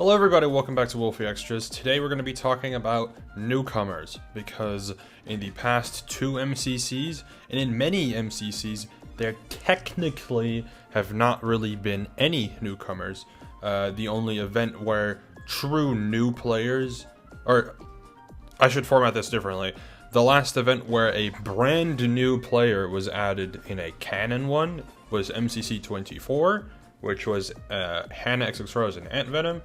Hello everybody, welcome back to Wolfeei Extras. Today we're going to be talking about newcomers, because in the past two MCCs, and in many MCCs, there technically have not really been any newcomers. The only event where true new players, or I should format this differently, the last event where a brand new player was added in a canon one was MCC 24, which was Hannah XX Rose and Ant Venom.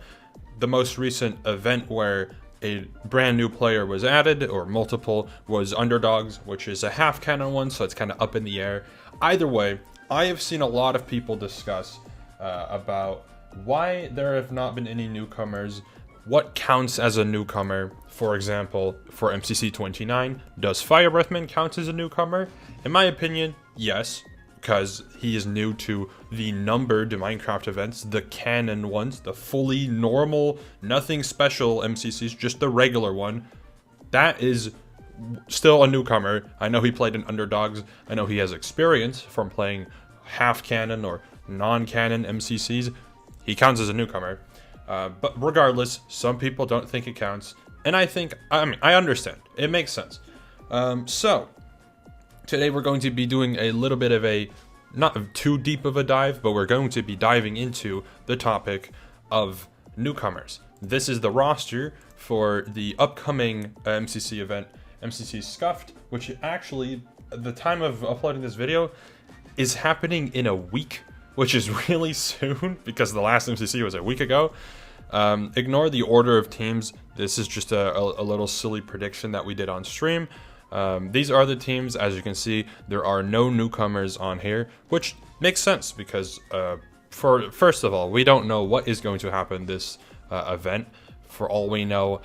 The most recent event where a brand new player was added, or multiple, was Underdogs, which is a half canon one, so it's kind of up in the air. Either way, I have seen a lot of people discuss about why there have not been any newcomers, what counts as a newcomer. For example, for MCC 29, does Fire Breathman count as a newcomer? In my opinion, yes, because he is new to the numbered Minecraft events, the canon ones, the fully normal, nothing special MCCs, just the regular one. That is still a newcomer. I know he played in Underdogs. I know he has experience from playing half canon or non-canon MCCs. He counts as a newcomer. But regardless, some people don't think it counts. And I understand. It makes sense. So today we're going to be doing a little bit of a, not too deep of a dive, but we're going to be diving into the topic of newcomers. This is the roster for the upcoming MCC event, MCC Scuffed, which actually, at the time of uploading this video, is happening in a week, which is really soon because the last MCC was a week ago. Ignore the order of teams. This is just a little silly prediction that we did on stream. These are the teams. As you can see, there are no newcomers on here, which makes sense because first of all, we don't know what is going to happen this event. For all we know,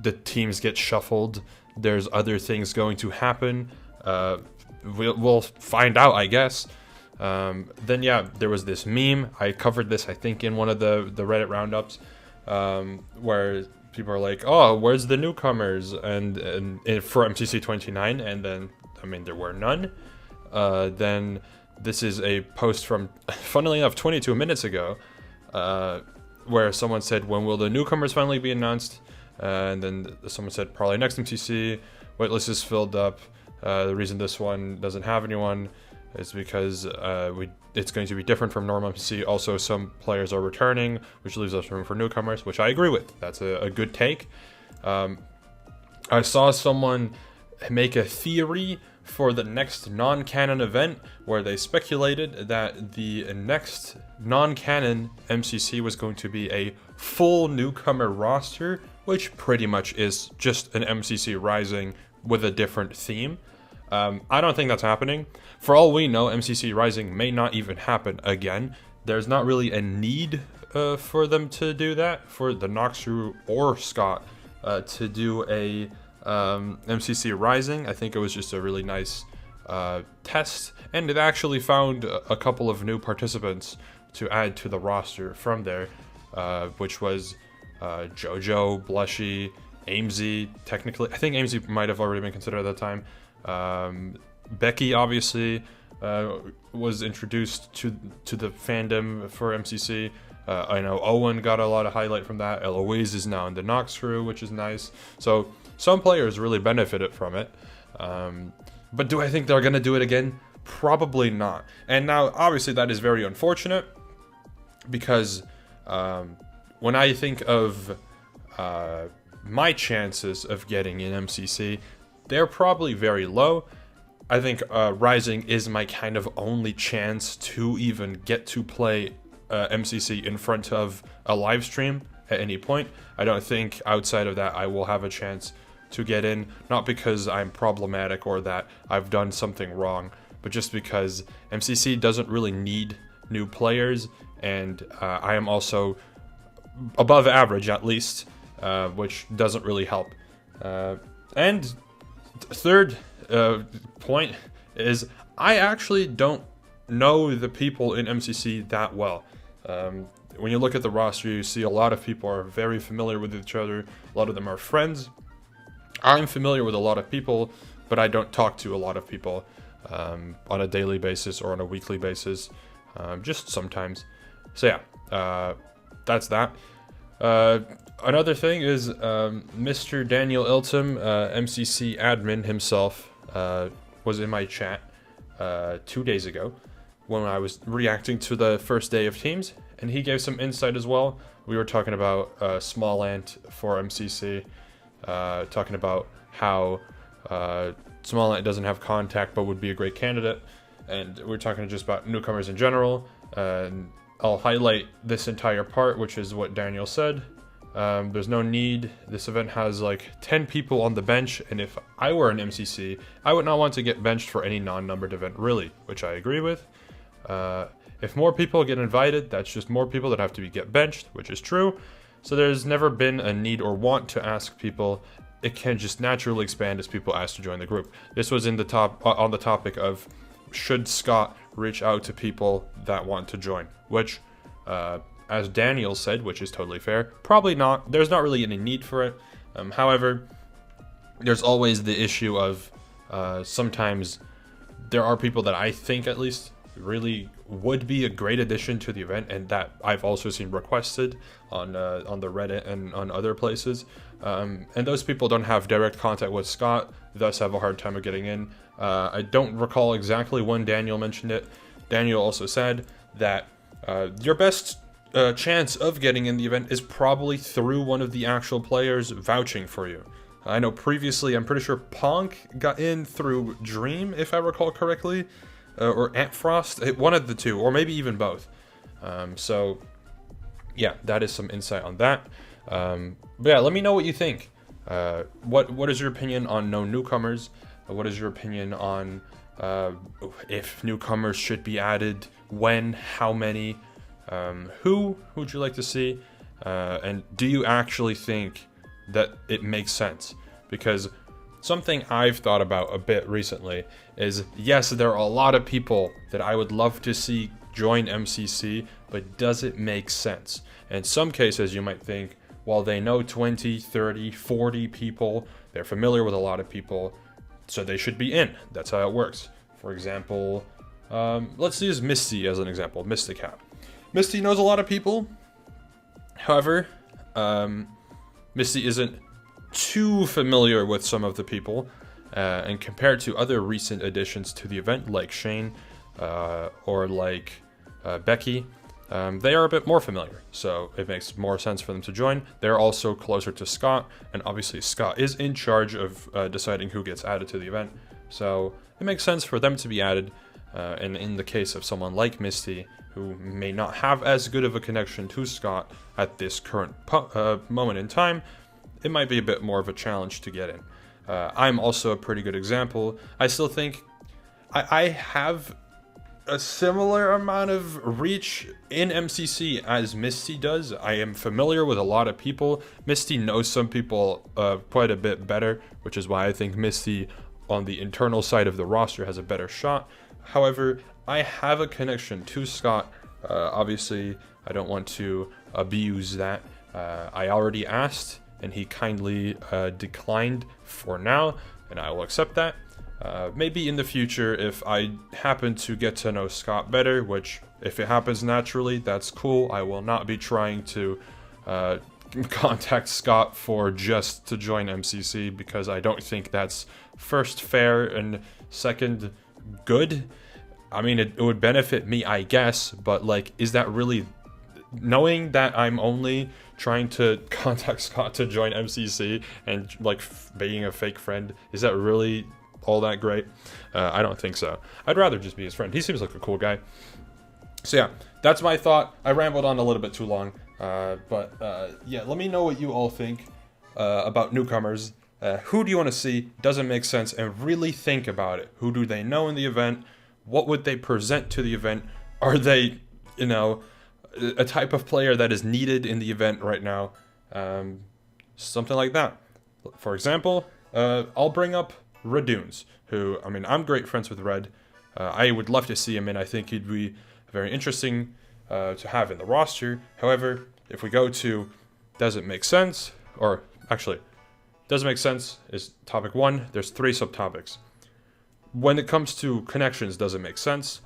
the teams get shuffled. There's other things going to happen. We'll find out, I guess. Then yeah, there was this meme. I covered this, I think, in one of the Reddit roundups, where people are like, oh, where's the newcomers? And for MCC 29, and then, I mean, there were none. Then this is a post from, funnily enough, 22 minutes ago, where someone said, when will the newcomers finally be announced? And then someone said, probably next MCC. Waitlist is filled up. The reason this one doesn't have anyone is because it's going to be different from normal MCC. Also, some players are returning, which leaves us room for newcomers, which I agree with. That's a good take. I saw someone make a theory for the next non-canon event where they speculated that the next non-canon MCC was going to be a full newcomer roster, which pretty much is just an MCC Rising with a different theme. I don't think that's happening. For all we know, MCC Rising may not even happen again. There's not really a need for them to do that, for the Noxru or Scott to do a MCC Rising. I think it was just a really nice test, and it actually found a couple of new participants to add to the roster from there, which was Jojo, Blushy, Amesy. Technically, I think Amesy might have already been considered at that time. Becky obviously was introduced to the fandom for MCC. I know Owen got a lot of highlight from that. Eloise is now in the Nox crew, which is nice. So some players really benefited from it. But do I think they're going to do it again? Probably not. And now, obviously, that is very unfortunate because when I think of my chances of getting an MCC, they're probably very low. I think Rising is my kind of only chance to even get to play MCC in front of a live stream at any point. I don't think outside of that I will have a chance to get in, not because I'm problematic or that I've done something wrong, but just because MCC doesn't really need new players, and I am also above average at least, which doesn't really help. And third point is I actually don't know the people in MCC that well. When you look at the roster, you see a lot of people are very familiar with each other. A lot of them are friends. I'm familiar with a lot of people, but I don't talk to a lot of people on a daily basis or on a weekly basis, just sometimes. So yeah, that's that. Another thing is Mr. Daniel Iltum, MCC admin himself, was in my chat 2 days ago when I was reacting to the first day of teams, and he gave some insight as well. We were talking about small ant for MCC, talking about how small ant doesn't have contact but would be a great candidate, and we're talking just about newcomers in general. And I'll highlight this entire part, which is what Daniel said. There's no need. This event has like 10 people on the bench, and if I were an MCC, I would not want to get benched for any non-numbered event, really, which I agree with. If more people get invited, that's just more people that have to get benched, which is true. So there's never been a need or want to ask people. It can just naturally expand as people ask to join the group. This was in the on the topic of should Scott reach out to people that want to join, which, as Daniel said, which is totally fair, probably not. There's not really any need for it. However, there's always the issue of sometimes there are people that I think at least really would be a great addition to the event, and that I've also seen requested on the Reddit and on other places. And those people don't have direct contact with Scott, thus have a hard time of getting in. I don't recall exactly when Daniel mentioned it. Daniel also said that your best chance of getting in the event is probably through one of the actual players vouching for you. I know previously, I'm pretty sure Ponk got in through Dream, if I recall correctly, or Antfrost, one of the two, or maybe even both. So, yeah, that is some insight on that. But yeah, let me know what you think. What is your opinion on no newcomers? What is your opinion on if newcomers should be added? When? How many? Who would you like to see? And do you actually think that it makes sense? Because something I've thought about a bit recently is, yes, there are a lot of people that I would love to see join MCC, but does it make sense? In some cases, you might think, well, they know 20, 30, 40 people, they're familiar with a lot of people, so they should be in. That's how it works. For example, let's use Misty as an example, Mysticat. Misty knows a lot of people. However, Misty isn't too familiar with some of the people, and compared to other recent additions to the event, like Shane or like Becky, they are a bit more familiar, so it makes more sense for them to join. They're also closer to Scott, and obviously Scott is in charge of deciding who gets added to the event, so it makes sense for them to be added. And in the case of someone like Misty, who may not have as good of a connection to Scott at this current moment in time, it might be a bit more of a challenge to get in. I'm also a pretty good example. I still think I have a similar amount of reach in MCC as Misty does. I am familiar with a lot of people. Misty knows some people quite a bit better, which is why I think Misty on the internal side of the roster has a better shot. However, I have a connection to Scott. Obviously, I don't want to abuse that. I already asked, and he kindly declined for now, and I will accept that. Maybe in the future, if I happen to get to know Scott better, which if it happens naturally, that's cool. I will not be trying to contact Scott for just to join MCC, because I don't think that's first fair and second good. I mean, it would benefit me, I guess, but like, is that really, knowing that I'm only trying to contact Scott to join MCC and like being a fake friend, is that really all that great? I don't think so. I'd rather just be his friend. He seems like a cool guy. So yeah, that's my thought. I rambled on a little bit too long, but yeah, let me know what you all think about newcomers. Who do you want to see? Does it make sense? And really think about it. Who do they know in the event? What would they present to the event? Are they, you know, a type of player that is needed in the event right now? Something like that. For example, I'll bring up Reddoons, who, I mean, I'm great friends with Red. I would love to see him in. I think he'd be very interesting to have in the roster. However, if we go to does it make sense, or actually, does it make sense is topic 1. There's 3 subtopics. When it comes to connections, does it make sense?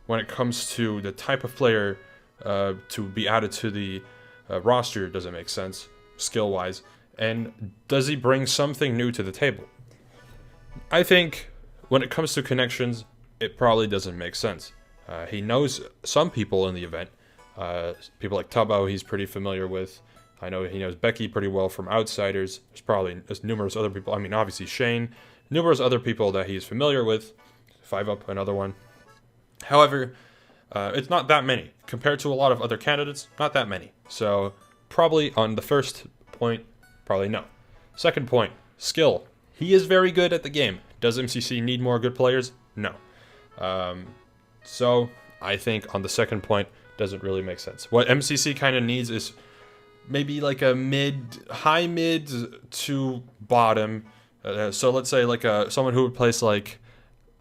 When it comes to the type of player to be added to the roster doesn't make sense, skill-wise, and does he bring something new to the table? I think when it comes to connections, it probably doesn't make sense. He knows some people in the event. People like Tubbo he's pretty familiar with. I know he knows Becky pretty well from Outsiders. There's numerous other people. I mean, obviously Shane. Numerous other people that he's familiar with. 5-Up, another one. However, it's not that many. Compared to a lot of other candidates, not that many. So, probably on the first point, probably no. Second point, skill. He is very good at the game. Does MCC need more good players? No. So, I think on the second point, doesn't really make sense. What MCC kind of needs is maybe like a high mid to bottom. So let's say like someone who would place like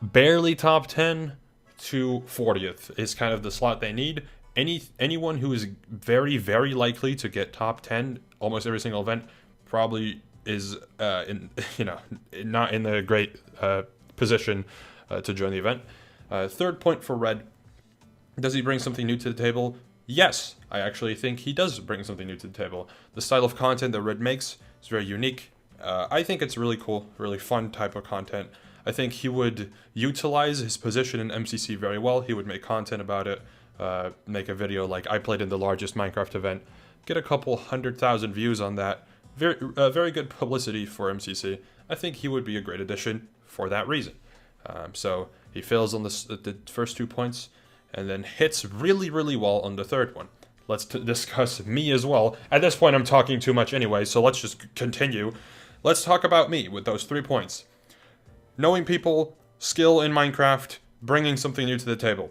barely top 10 to 40th is kind of the slot they need. Anyone who is very, very likely to get top 10 almost every single event probably is not in the great position to join the event. Third point for Red. Does he bring something new to the table? Yes, I actually think he does bring something new to the table. The style of content that Red makes is very unique. I think it's really cool, really fun type of content. I think he would utilize his position in MCC very well. He would make content about it, make a video like I played in the largest Minecraft event, get a couple 100,000 views on that. Very good publicity for MCC. I think he would be a great addition for that reason. So he fails on the first 2 points and then hits really, really well on the third one. Let's discuss me as well. At this point, I'm talking too much anyway, so let's just continue. Let's talk about me with those 3 points. Knowing people, skill in Minecraft, bringing something new to the table.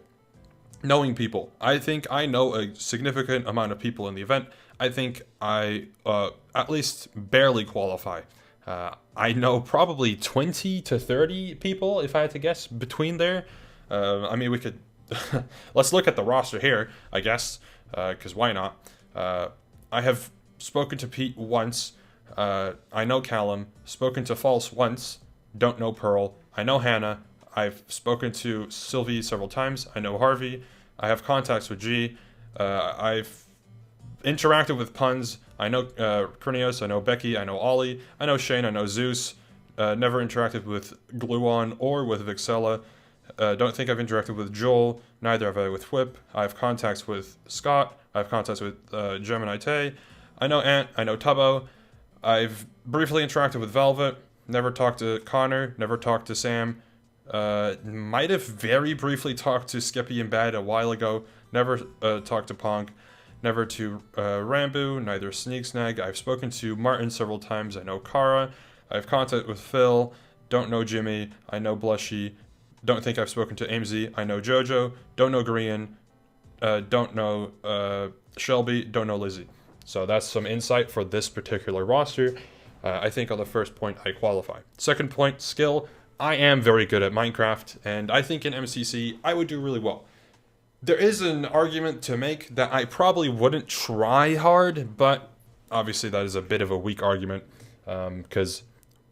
Knowing people. I think I know a significant amount of people in the event. I think I at least barely qualify. I know probably 20 to 30 people, if I had to guess, between there. I mean, we could... Let's look at the roster here, I guess, because why not? I have spoken to Pete once. I know Callum. Spoken to False once. Don't know Pearl. I know Hannah. I've spoken to Sylvie several times. I know Harvey. I have contacts with G. I've interacted with Puns. I know Krinios. I know Becky. I know Ollie. I know Shane. I know Zeus. Never interacted with Gluon or with Vixella. Don't think I've interacted with Joel. Neither have I with Whip. I have contacts with Scott. I have contacts with Gemini Tay. I know Ant. I know Tubbo. I've briefly interacted with Velvet. Never talked to Connor. Never talked to Sam. Might have very briefly talked to Skippy and Bad a while ago. Never talked to Punk. Never to Rambu. Neither Sneak Snag. I've spoken to Martin several times. I know Kara. I have contact with Phil. Don't know Jimmy. I know Blushy. Don't think I've spoken to AMZ. I know Jojo. Don't know Grian. Don't know Shelby. Don't know Lizzie. So that's some insight for this particular roster. I think on the first point, I qualify. Second point, skill. I am very good at Minecraft, and I think in MCC, I would do really well. There is an argument to make that I probably wouldn't try hard, but obviously that is a bit of a weak argument, because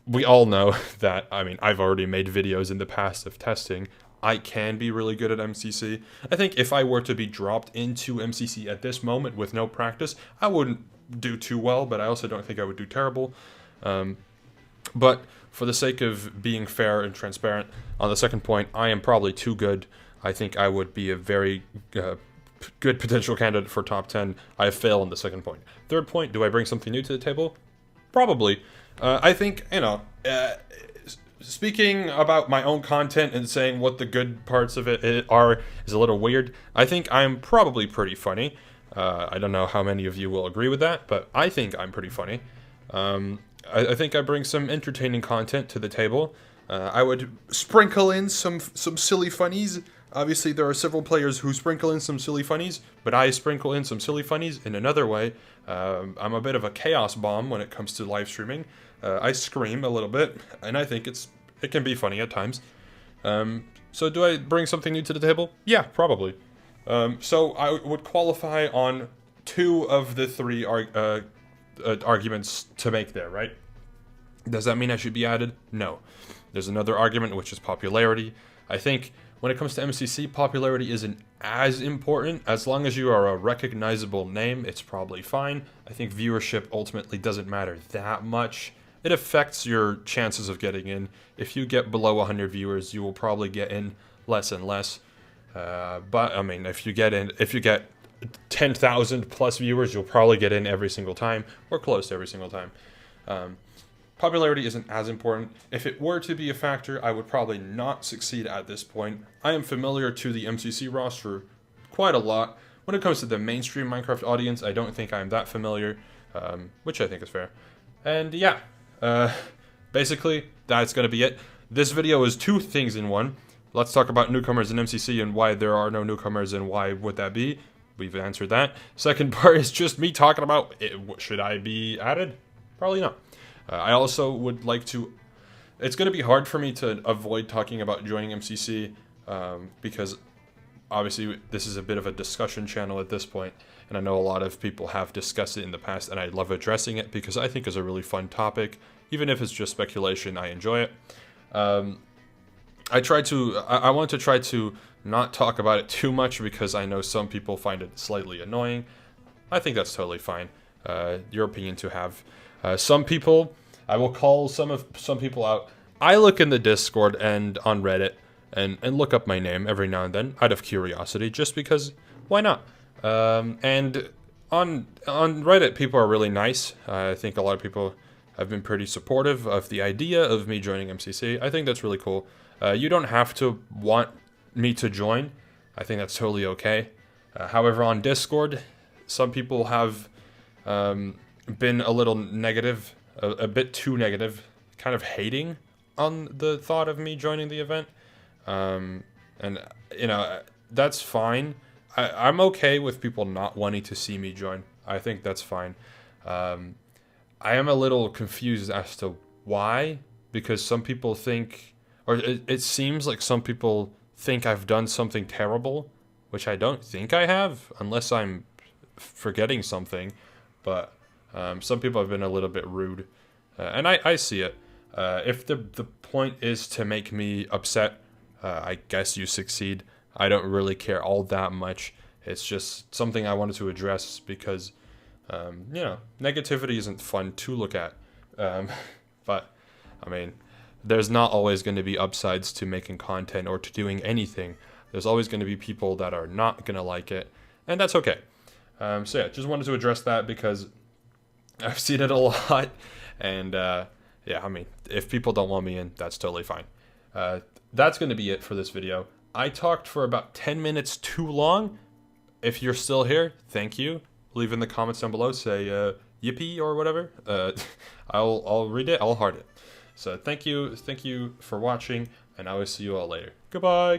we all know that, I mean, I've already made videos in the past of testing. I can be really good at MCC. I think if I were to be dropped into MCC at this moment with no practice, I wouldn't do too well, but I also don't think I would do terrible. But for the sake of being fair and transparent, on the second point, I am probably too good. I think I would be a very good potential candidate for top 10. I fail on the second point. Third point, do I bring something new to the table? Probably. I think, speaking about my own content and saying what the good parts of it are is a little weird. I think I'm probably pretty funny. I don't know how many of you will agree with that, but I think I'm pretty funny. I think I bring some entertaining content to the table. I would sprinkle in some silly funnies. Obviously, there are several players who sprinkle in some silly funnies, but I sprinkle in some silly funnies in another way. I'm a bit of a chaos bomb when it comes to live streaming. I scream a little bit, and I think it can be funny at times. So do I bring something new to the table? Yeah, probably. So I would qualify on 2 of the 3 arguments to make there, right? Does that mean I should be added? No. There's another argument, which is popularity. I think when it comes to MCC, popularity isn't as important. As long as you are a recognizable name, it's probably fine. I think viewership ultimately doesn't matter that much. It affects your chances of getting in. If you get below 100 viewers, you will probably get in less and less. But I mean, if you get 10,000 plus viewers, you'll probably get in every single time, or close to every single time. Popularity isn't as important. If it were to be a factor, I would probably not succeed at this point. I am familiar to the MCC roster quite a lot. When it comes to the mainstream Minecraft audience, I don't think I'm that familiar, which I think is fair. And yeah, basically, that's going to be it. This video is two things in one. Let's talk about newcomers in MCC and why there are no newcomers and why would that be. We've answered that. Second part is just me talking about should I be added? Probably not. I also would like to... It's going to be hard for me to avoid talking about joining MCC because obviously this is a bit of a discussion channel at this point, and I know a lot of people have discussed it in the past, and I love addressing it because I think it's a really fun topic. Even if it's just speculation, I enjoy it. I want to try to not talk about it too much because I know some people find it slightly annoying. I think that's totally fine. Your opinion to have. Some people, I will call some people out. I look in the Discord and on Reddit and look up my name every now and then out of curiosity, just because why not? And on Reddit, people are really nice. I think a lot of people have been pretty supportive of the idea of me joining MCC. I think that's really cool. You don't have to want me to join. I think that's totally okay. However, on Discord, some people have been a little negative, a bit too negative, kind of hating on the thought of me joining the event. And, you know, that's fine. I'm okay with people not wanting to see me join. I think that's fine. I am a little confused as to why, because some people think, or it seems like some people think I've done something terrible, which I don't think I have, unless I'm forgetting something. But some people have been a little bit rude, and I see it. If the point is to make me upset, I guess you succeed. I don't really care all that much. It's just something I wanted to address because, you know, negativity isn't fun to look at. But, I mean, there's not always going to be upsides to making content or to doing anything. There's always going to be people that are not going to like it, and that's okay. So yeah, just wanted to address that because I've seen it a lot, and yeah, I mean, if people don't want me in, that's totally fine. That's going to be it for this video. I talked for about 10 minutes too long. If you're still here, thank you. Leave in the comments down below, say yippee or whatever. I'll read it, I'll heart it. So thank you for watching, and I will see you all later. Goodbye.